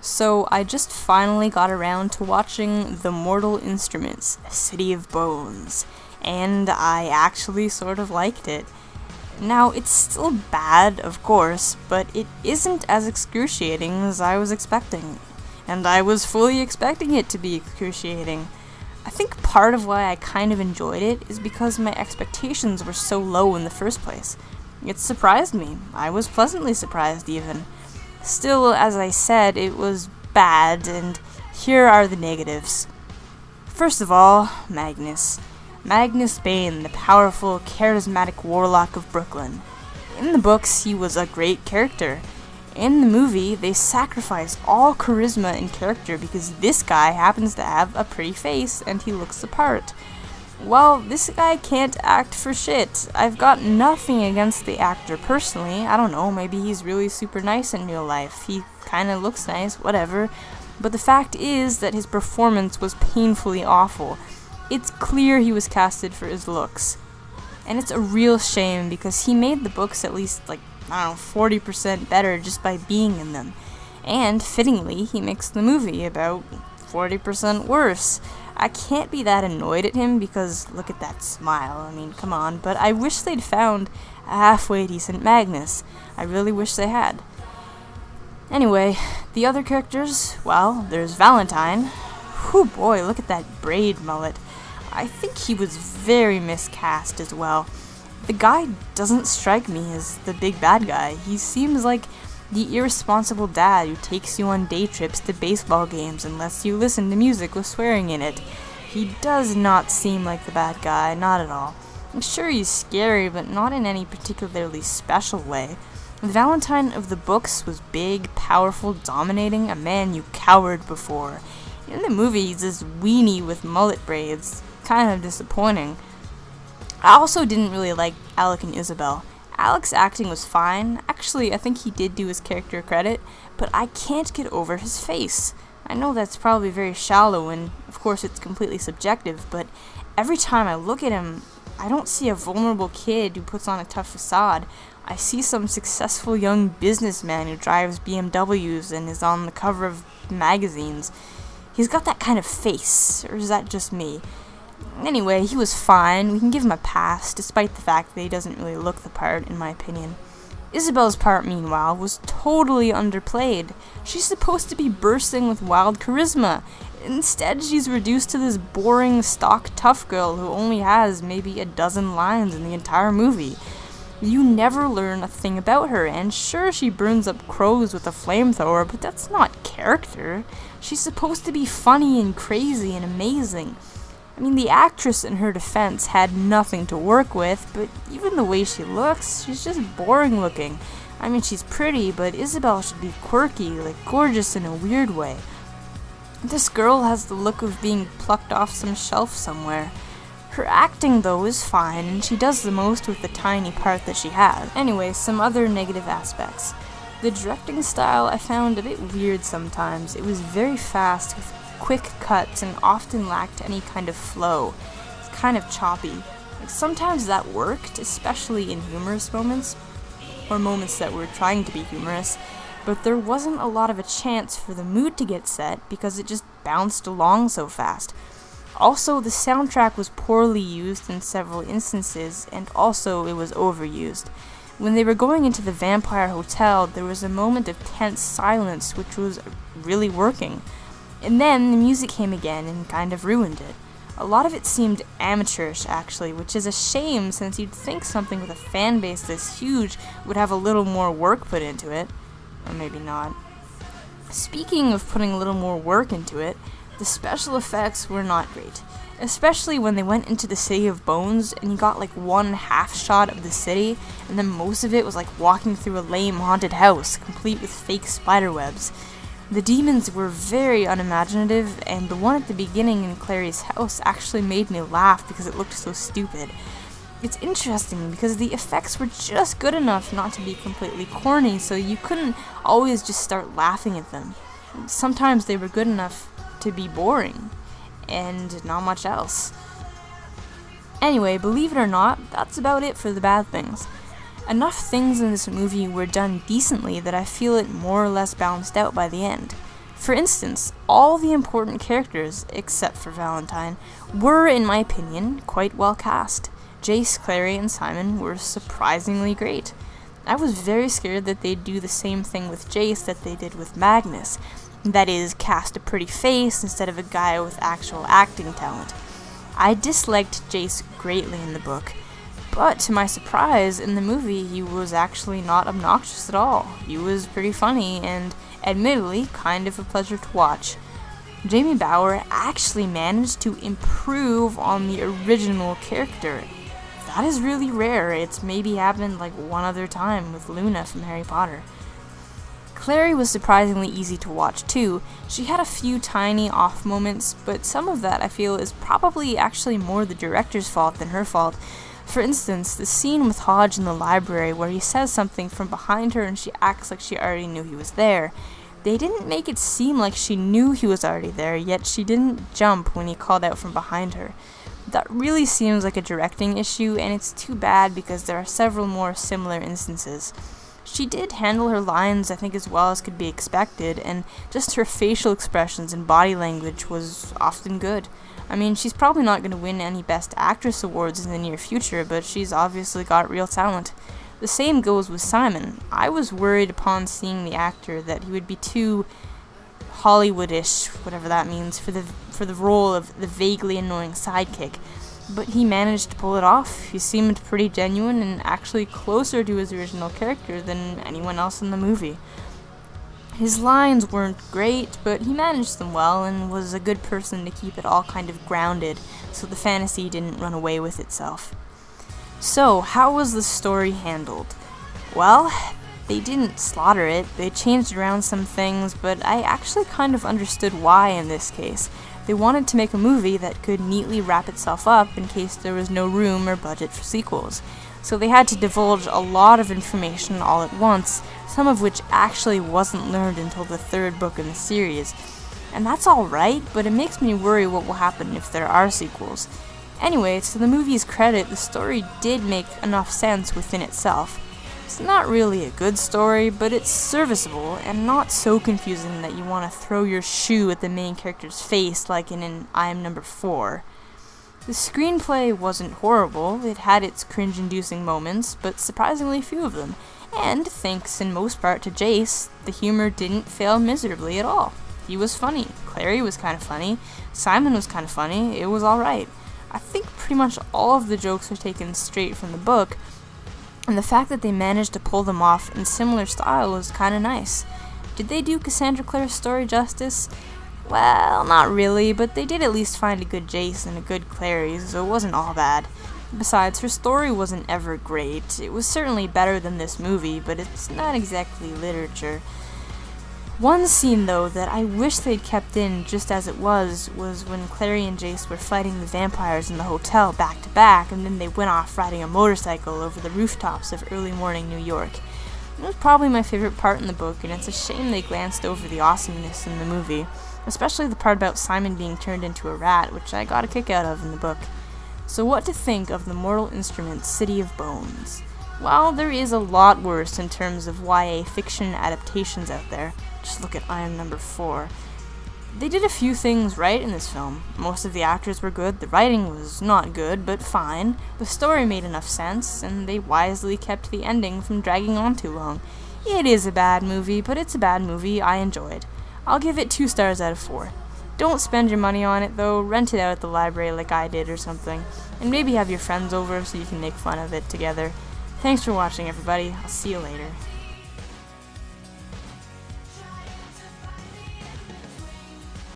So I just finally got around to watching The Mortal Instruments, City of Bones, and I actually sort of liked it. Now, it's still bad, of course, but it isn't as excruciating as I was expecting. And I was fully expecting it to be excruciating. I think part of why I kind of enjoyed it is because my expectations were so low in the first place. It surprised me. I was pleasantly surprised, even. Still, as I said, it was bad, and here are the negatives. First of all, Magnus. Magnus Bane, the powerful, charismatic warlock of Brooklyn. In the books, he was a great character. In the movie, they sacrifice all charisma and character because this guy happens to have a pretty face and he looks the part. Well, this guy can't act for shit. I've got nothing against the actor personally. I don't know, maybe he's really super nice in real life. He kinda looks nice, whatever. But the fact is that his performance was painfully awful. It's clear he was casted for his looks. And it's a real shame because he made the books at least, 40% better just by being in them. And, fittingly, he makes the movie about 40% worse. I can't be that annoyed at him because look at that smile. I mean, come on. But I wish they'd found a halfway decent Magnus. I really wish they had. Anyway, the other characters, well, there's Valentine. Whew, boy, look at that braid mullet. I think he was very miscast as well. The guy doesn't strike me as the big bad guy. He seems like the irresponsible dad who takes you on day trips to baseball games and lets you listen to music with swearing in it. He does not seem like the bad guy, not at all. I'm sure he's scary, but not in any particularly special way. The Valentine of the books was big, powerful, dominating, a man you cowered before. In the movie, he's this weenie with mullet braids. Kind of disappointing. I also didn't really like Alec and Isabel. Alec's acting was fine. Actually, I think he did do his character credit, but I can't get over his face. I know that's probably very shallow, and of course it's completely subjective, but every time I look at him, I don't see a vulnerable kid who puts on a tough facade. I see some successful young businessman who drives BMWs and is on the cover of magazines. He's got that kind of face, or is that just me? Anyway, he was fine. We can give him a pass, despite the fact that he doesn't really look the part, in my opinion. Isabel's part, meanwhile, was totally underplayed. She's supposed to be bursting with wild charisma. Instead, she's reduced to this boring, stock tough girl who only has maybe a dozen lines in the entire movie. You never learn a thing about her, and sure, she burns up crows with a flamethrower, but that's not character. She's supposed to be funny and crazy and amazing. I mean, the actress, in her defense, had nothing to work with, but even the way she looks, she's just boring looking. I mean, she's pretty, but Isabel should be quirky, gorgeous in a weird way. This girl has the look of being plucked off some shelf somewhere. Her acting, though, is fine, and she does the most with the tiny part that she has. Anyway, some other negative aspects. The directing style I found a bit weird sometimes. It was very fast, with quick cuts and often lacked any kind of flow. It's kind of choppy. Sometimes that worked, especially in humorous moments, or moments that were trying to be humorous, but there wasn't a lot of a chance for the mood to get set because it just bounced along so fast. Also, the soundtrack was poorly used in several instances, and also it was overused. When they were going into the vampire hotel, there was a moment of tense silence which was really working. And then the music came again and kind of ruined it. A lot of it seemed amateurish, actually, which is a shame since you'd think something with a fan base this huge would have a little more work put into it. Or maybe not. Speaking of putting a little more work into it, the special effects were not great. Especially when they went into the City of Bones and you got one half shot of the city, and then most of it was like walking through a lame haunted house, complete with fake spiderwebs. The demons were very unimaginative, and the one at the beginning in Clary's house actually made me laugh because it looked so stupid. It's interesting because the effects were just good enough not to be completely corny, so you couldn't always just start laughing at them. Sometimes they were good enough to be boring, and not much else. Anyway, believe it or not, that's about it for the bad things. Enough things in this movie were done decently that I feel it more or less balanced out by the end. For instance, all the important characters, except for Valentine, were, in my opinion, quite well cast. Jace, Clary, and Simon were surprisingly great. I was very scared that they'd do the same thing with Jace that they did with Magnus. That is, cast a pretty face instead of a guy with actual acting talent. I disliked Jace greatly in the book, but to my surprise, in the movie he was actually not obnoxious at all. He was pretty funny and, admittedly, kind of a pleasure to watch. Jamie Bauer actually managed to improve on the original character. That is really rare. It's maybe happened like one other time with Luna from Harry Potter. Clary was surprisingly easy to watch too. She had a few tiny off moments, but some of that I feel is probably actually more the director's fault than her fault. For instance, the scene with Hodge in the library where he says something from behind her and she acts like she already knew he was there. They didn't make it seem like she knew he was already there, yet she didn't jump when he called out from behind her. That really seems like a directing issue, and it's too bad because there are several more similar instances. She did handle her lines, I think, as well as could be expected, and just her facial expressions and body language was often good. I mean, she's probably not going to win any Best Actress awards in the near future, but she's obviously got real talent. The same goes with Simon. I was worried upon seeing the actor that he would be too Hollywoodish, whatever that means, for the role of the vaguely annoying sidekick. But he managed to pull it off. He seemed pretty genuine and actually closer to his original character than anyone else in the movie. His lines weren't great, but he managed them well and was a good person to keep it all kind of grounded so the fantasy didn't run away with itself. So, how was the story handled? Well, they didn't slaughter it. They changed around some things, but I actually kind of understood why in this case. They wanted to make a movie that could neatly wrap itself up in case there was no room or budget for sequels. So they had to divulge a lot of information all at once, some of which actually wasn't learned until the third book in the series. And that's alright, but it makes me worry what will happen if there are sequels. Anyway, to the movie's credit, the story did make enough sense within itself. It's not really a good story, but it's serviceable and not so confusing that you want to throw your shoe at the main character's face like in I Am Number 4. The screenplay wasn't horrible. It had its cringe-inducing moments, but surprisingly few of them. And, thanks in most part to Jace, the humor didn't fail miserably at all. He was funny. Clary was kind of funny. Simon was kind of funny. It was alright. I think pretty much all of the jokes are taken straight from the book, and the fact that they managed to pull them off in similar style was kind of nice. Did they do Cassandra Clare's story justice? Well, not really, but they did at least find a good Jace and a good Clary, so it wasn't all bad. Besides, her story wasn't ever great. It was certainly better than this movie, but it's not exactly literature. One scene, though, that I wish they'd kept in just as it was when Clary and Jace were fighting the vampires in the hotel back to back, and then they went off riding a motorcycle over the rooftops of early morning New York. It was probably my favorite part in the book, and it's a shame they glanced over the awesomeness in the movie, especially the part about Simon being turned into a rat, which I got a kick out of in the book. So what to think of the Mortal Instruments City of Bones? Well, there is a lot worse in terms of YA fiction adaptations out there. Just look at I Am Number 4. They did a few things right in this film. Most of the actors were good, the writing was not good, but fine. The story made enough sense, and they wisely kept the ending from dragging on too long. It is a bad movie, but it's a bad movie I enjoyed. I'll give it 2 stars out of 4. Don't spend your money on it though, rent it out at the library like I did or something, and maybe have your friends over so you can make fun of it together. Thanks for watching everybody, I'll see you later.